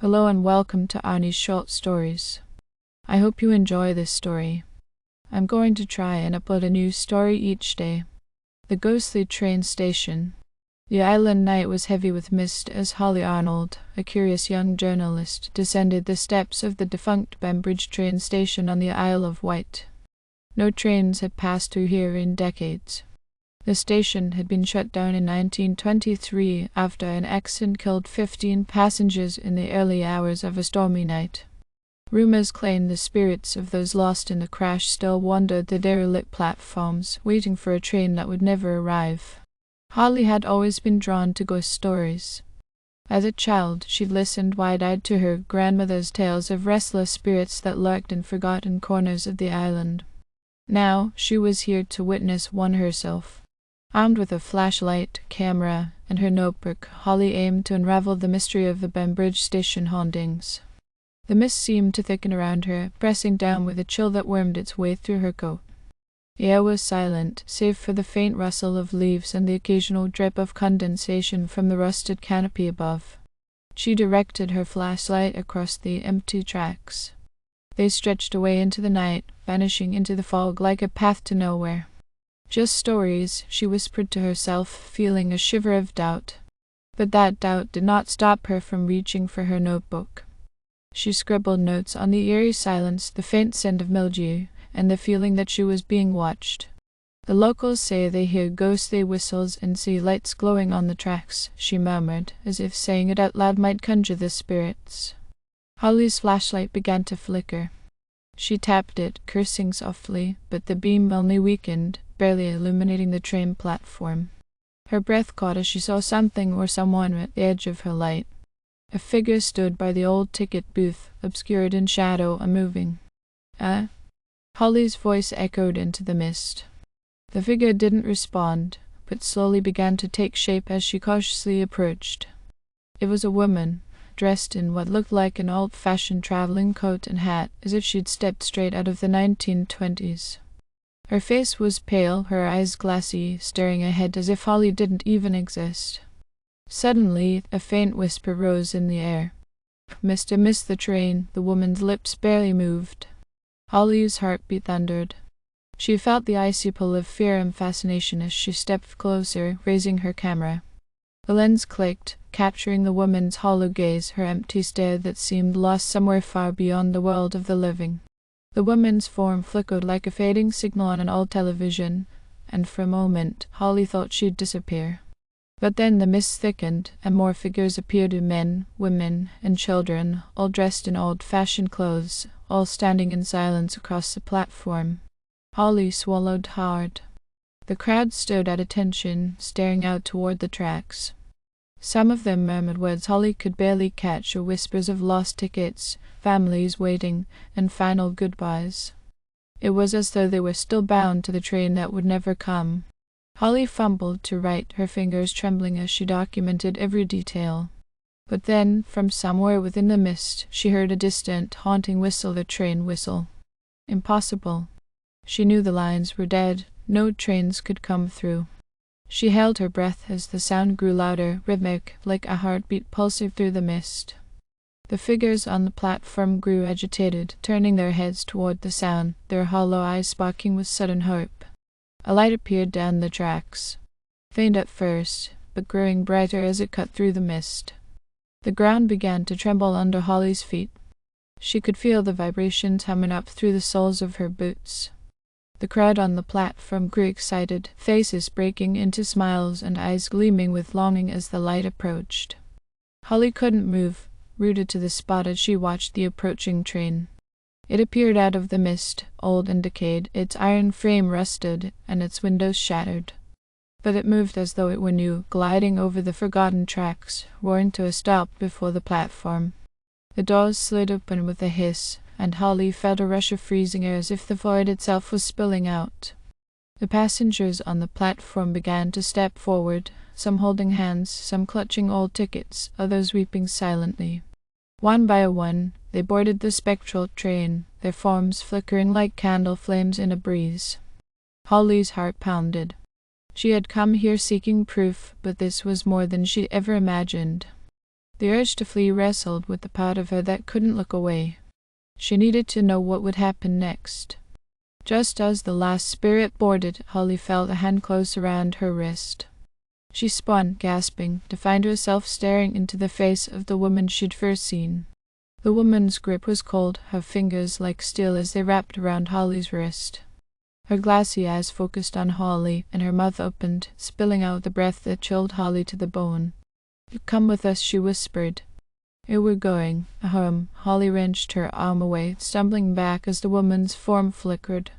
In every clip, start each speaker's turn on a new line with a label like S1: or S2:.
S1: Hello and welcome to Annie's Short Stories. I hope you enjoy this story. I'm going to try and upload a new story each day. The ghostly train station. The island night was heavy with mist as Holly Arnold, a curious young journalist, descended the steps of the defunct Bembridge train station on the Isle of Wight. No trains had passed through here in decades. The station had been shut down in 1923 after an accident killed 15 passengers in the early hours of a stormy night. Rumors claimed the spirits of those lost in the crash still wandered the derelict platforms, waiting for a train that would never arrive. Holly had always been drawn to ghost stories. As a child, she listened wide-eyed to her grandmother's tales of restless spirits that lurked in forgotten corners of the island. Now, she was here to witness one herself. Armed with a flashlight, camera, and her notebook, Holly aimed to unravel the mystery of the Bembridge station hauntings. The mist seemed to thicken around her, pressing down with a chill that wormed its way through her coat. The air was silent, save for the faint rustle of leaves and the occasional drip of condensation from the rusted canopy above. She directed her flashlight across the empty tracks. They stretched away into the night, vanishing into the fog like a path to nowhere. "Just stories," she whispered to herself, feeling a shiver of doubt. But that doubt did not stop her from reaching for her notebook. She scribbled notes on the eerie silence, the faint scent of mildew, and the feeling that she was being watched. "The locals say they hear ghostly whistles and see lights glowing on the tracks," she murmured, as if saying it out loud might conjure the spirits. Holly's flashlight began to flicker. She tapped it, cursing softly, but the beam only weakened, barely illuminating the train platform. Her breath caught as she saw something or someone at the edge of her light. A figure stood by the old ticket booth, obscured in shadow, unmoving. Holly's voice echoed into the mist. The figure didn't respond, but slowly began to take shape as she cautiously approached. It was a woman, dressed in what looked like an old-fashioned traveling coat and hat, as if she'd stepped straight out of the 1920s. Her face was pale, her eyes glassy, staring ahead as if Holly didn't even exist. Suddenly, a faint whisper rose in the air. "Mr. Miss the train," the woman's lips barely moved. Holly's heartbeat thundered. She felt the icy pull of fear and fascination as she stepped closer, raising her camera. The lens clicked, capturing the woman's hollow gaze, her empty stare that seemed lost somewhere far beyond the world of the living. The woman's form flickered like a fading signal on an old television, and for a moment Holly thought she'd disappear. But then the mist thickened, and more figures appeared of men, women, and children, all dressed in old-fashioned clothes, all standing in silence across the platform. Holly swallowed hard. The crowd stood at attention, staring out toward the tracks. Some of them murmured words Holly could barely catch, or whispers of lost tickets, families waiting, and final goodbyes. It was as though they were still bound to the train that would never come. Holly fumbled to write, her fingers trembling as she documented every detail. But then, from somewhere within the mist, she heard a distant, haunting whistle, the train whistle. Impossible. She knew the lines were dead. No trains could come through. She held her breath as the sound grew louder, rhythmic, like a heartbeat pulsing through the mist. The figures on the platform grew agitated, turning their heads toward the sound, their hollow eyes sparkling with sudden hope. A light appeared down the tracks. Faint at first, but growing brighter as it cut through the mist. The ground began to tremble under Holly's feet. She could feel the vibrations humming up through the soles of her boots. The crowd on the platform grew excited, faces breaking into smiles and eyes gleaming with longing as the light approached. Holly couldn't move, rooted to the spot as she watched the approaching train. It appeared out of the mist, old and decayed, its iron frame rusted, and its windows shattered. But it moved as though it were new, gliding over the forgotten tracks, roaring to a stop before the platform. The doors slid open with a hiss, and Holly felt a rush of freezing air as if the void itself was spilling out. The passengers on the platform began to step forward, some holding hands, some clutching old tickets, others weeping silently. One by one, they boarded the spectral train, their forms flickering like candle flames in a breeze. Holly's heart pounded. She had come here seeking proof, but this was more than she ever imagined. The urge to flee wrestled with the part of her that couldn't look away. She needed to know what would happen next. Just as the last spirit boarded, Holly felt a hand close around her wrist. She spun, gasping, to find herself staring into the face of the woman she'd first seen. The woman's grip was cold, her fingers like steel as they wrapped around Holly's wrist. Her glassy eyes focused on Holly, and her mouth opened, spilling out the breath that chilled Holly to the bone. "Come with us," she whispered. "We're going home." Holly wrenched her arm away, stumbling back as the woman's form flickered.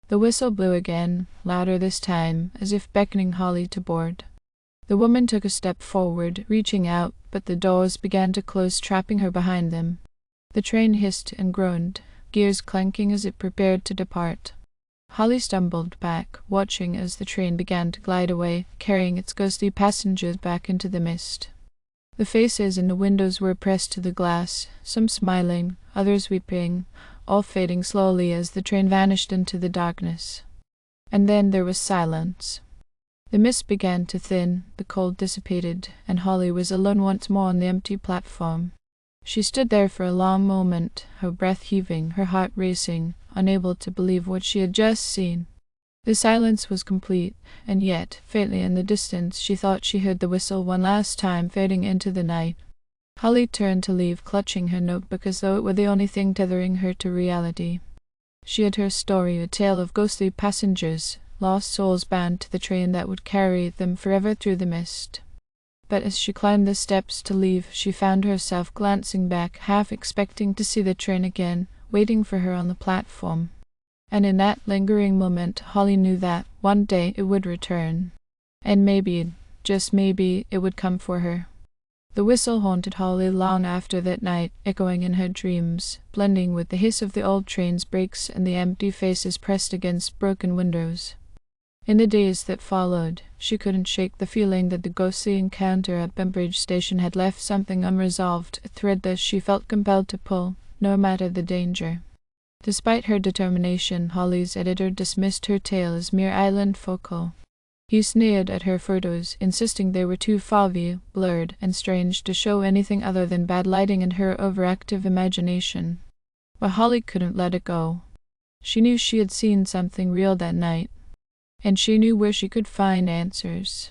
S1: The whistle blew again, louder this time, as if beckoning Holly to board. The woman took a step forward, reaching out, but the doors began to close, trapping her behind them. The train hissed and groaned, gears clanking as it prepared to depart. Holly stumbled back, watching as the train began to glide away, carrying its ghostly passengers back into the mist. The faces in the windows were pressed to the glass, some smiling, others weeping, all fading slowly as the train vanished into the darkness. And then there was silence. The mist began to thin, the cold dissipated, and Holly was alone once more on the empty platform. She stood there for a long moment, her breath heaving, her heart racing, unable to believe what she had just seen. The silence was complete, and yet, faintly in the distance, she thought she heard the whistle one last time, fading into the night. Holly turned to leave, clutching her notebook as though it were the only thing tethering her to reality. She had her story, a tale of ghostly passengers, lost souls bound to the train that would carry them forever through the mist. But as she climbed the steps to leave, she found herself glancing back, half expecting to see the train again, waiting for her on the platform. And in that lingering moment, Holly knew that one day it would return. And maybe, just maybe, it would come for her. The whistle haunted Holly long after that night, echoing in her dreams, blending with the hiss of the old train's brakes and the empty faces pressed against broken windows. In the days that followed, she couldn't shake the feeling that the ghostly encounter at Bembridge Station had left something unresolved, a thread that she felt compelled to pull, no matter the danger. Despite her determination, Holly's editor dismissed her tale as mere island folklore. He sneered at her photos, insisting they were too foggy, blurred, and strange to show anything other than bad lighting and her overactive imagination. But Holly couldn't let it go. She knew she had seen something real that night, and she knew where she could find answers.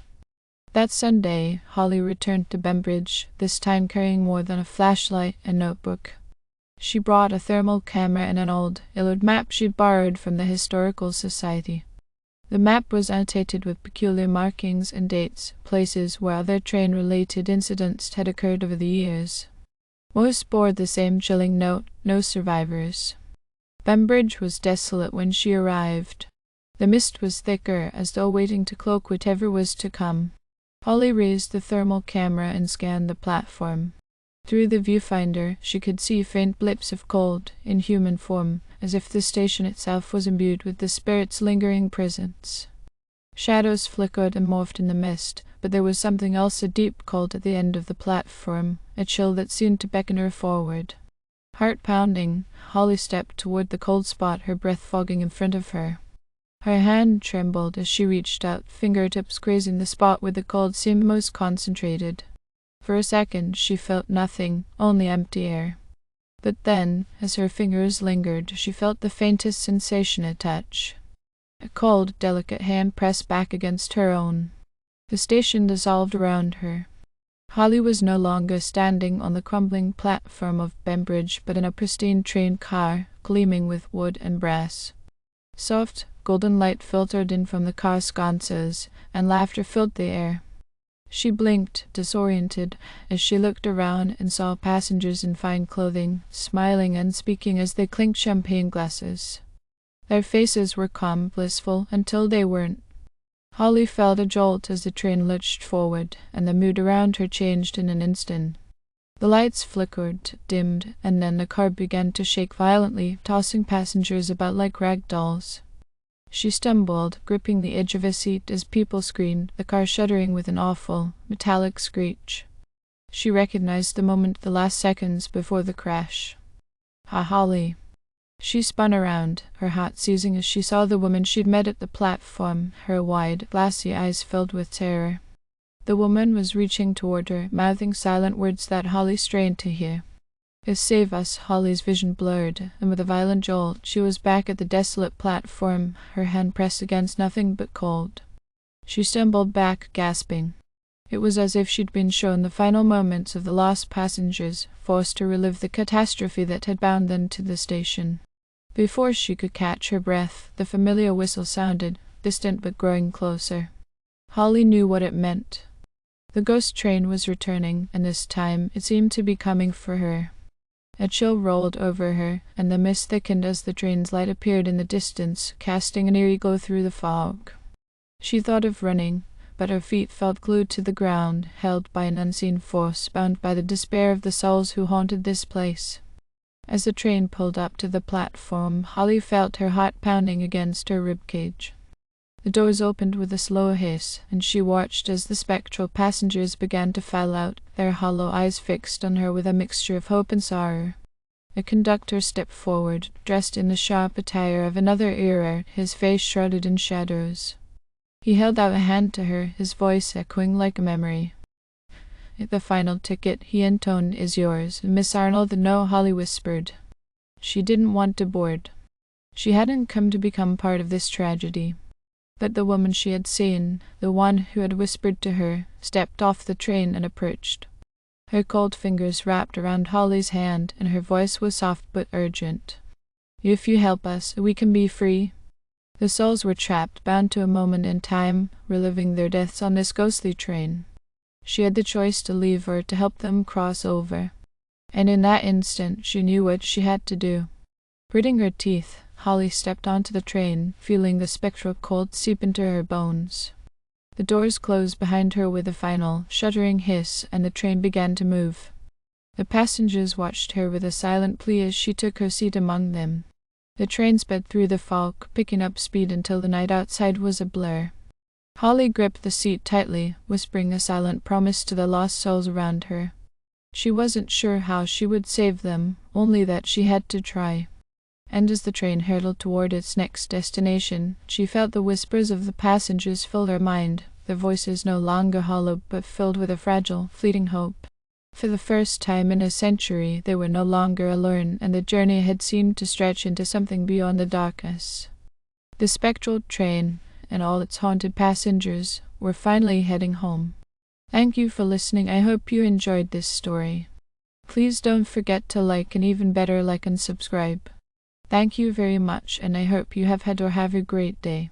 S1: That Sunday, Holly returned to Bembridge, this time carrying more than a flashlight and notebook. She brought a thermal camera and an old, yellowed map she'd borrowed from the Historical Society. The map was annotated with peculiar markings and dates, places where other train-related incidents had occurred over the years. Most bore the same chilling note: no survivors. Bembridge was desolate when she arrived. The mist was thicker, as though waiting to cloak whatever was to come. Holly raised the thermal camera and scanned the platform. Through the viewfinder, she could see faint blips of cold, inhuman form, as if the station itself was imbued with the spirit's lingering presence. Shadows flickered and morphed in the mist, but there was something else, a deep cold at the end of the platform, a chill that seemed to beckon her forward. Heart pounding, Holly stepped toward the cold spot, her breath fogging in front of her. Her hand trembled as she reached out, fingertips grazing the spot where the cold seemed most concentrated. For a second she felt nothing, only empty air. But then, as her fingers lingered, she felt the faintest sensation, a touch. A cold, delicate hand pressed back against her own. The station dissolved around her. Holly was no longer standing on the crumbling platform of Bembridge, but in a pristine train car, gleaming with wood and brass. Soft, golden light filtered in from the car sconces, and laughter filled the air. She blinked, disoriented, as she looked around and saw passengers in fine clothing, smiling and speaking as they clinked champagne glasses. Their faces were calm, blissful, until they weren't. Holly felt a jolt as the train lurched forward, and the mood around her changed in an instant. The lights flickered, dimmed, and then the car began to shake violently, tossing passengers about like rag dolls. She stumbled, gripping the edge of a seat as people screamed, the car shuddering with an awful, metallic screech. She recognized the moment, the last seconds before the crash. Holly. She spun around, her heart seizing as she saw the woman she'd met at the platform, her wide, glassy eyes filled with terror. The woman was reaching toward her, mouthing silent words that Holly strained to hear. Save us! Holly's vision blurred, and with a violent jolt she was back at the desolate platform, her hand pressed against nothing but cold. She stumbled back, gasping. It was as if she'd been shown the final moments of the lost passengers, forced to relive the catastrophe that had bound them to the station. Before she could catch her breath, the familiar whistle sounded, distant but growing closer. Holly knew what it meant. The ghost train was returning, and this time it seemed to be coming for her. A chill rolled over her, and the mist thickened as the train's light appeared in the distance, casting an eerie glow through the fog. She thought of running, but her feet felt glued to the ground, held by an unseen force, bound by the despair of the souls who haunted this place. As the train pulled up to the platform, Holly felt her heart pounding against her ribcage. The doors opened with a slow hiss, and she watched as the spectral passengers began to file out, their hollow eyes fixed on her with a mixture of hope and sorrow. A conductor stepped forward, dressed in the sharp attire of another era, his face shrouded in shadows. He held out a hand to her, his voice echoing like a memory. "The final ticket," he intoned, "is yours, Miss Arnold." "No," Holly whispered. She didn't want to board. She hadn't come to become part of this tragedy. But the woman she had seen, the one who had whispered to her, stepped off the train and approached. Her cold fingers wrapped around Holly's hand, and her voice was soft but urgent. "If you help us, we can be free." The souls were trapped, bound to a moment in time, reliving their deaths on this ghostly train. She had the choice to leave or to help them cross over. And in that instant she knew what she had to do. Gritting her teeth, Holly stepped onto the train, feeling the spectral cold seep into her bones. The doors closed behind her with a final, shuddering hiss, and the train began to move. The passengers watched her with a silent plea as she took her seat among them. The train sped through the fog, picking up speed until the night outside was a blur. Holly gripped the seat tightly, whispering a silent promise to the lost souls around her. She wasn't sure how she would save them, only that she had to try. And as the train hurtled toward its next destination, she felt the whispers of the passengers fill her mind, their voices no longer hollow but filled with a fragile, fleeting hope. For the first time in a century, they were no longer alone, and the journey had seemed to stretch into something beyond the darkness. The spectral train, and all its haunted passengers, were finally heading home. Thank you for listening. I hope you enjoyed this story. Please don't forget to like, and even better, like and subscribe. Thank you very much, and I hope you have had or have a great day.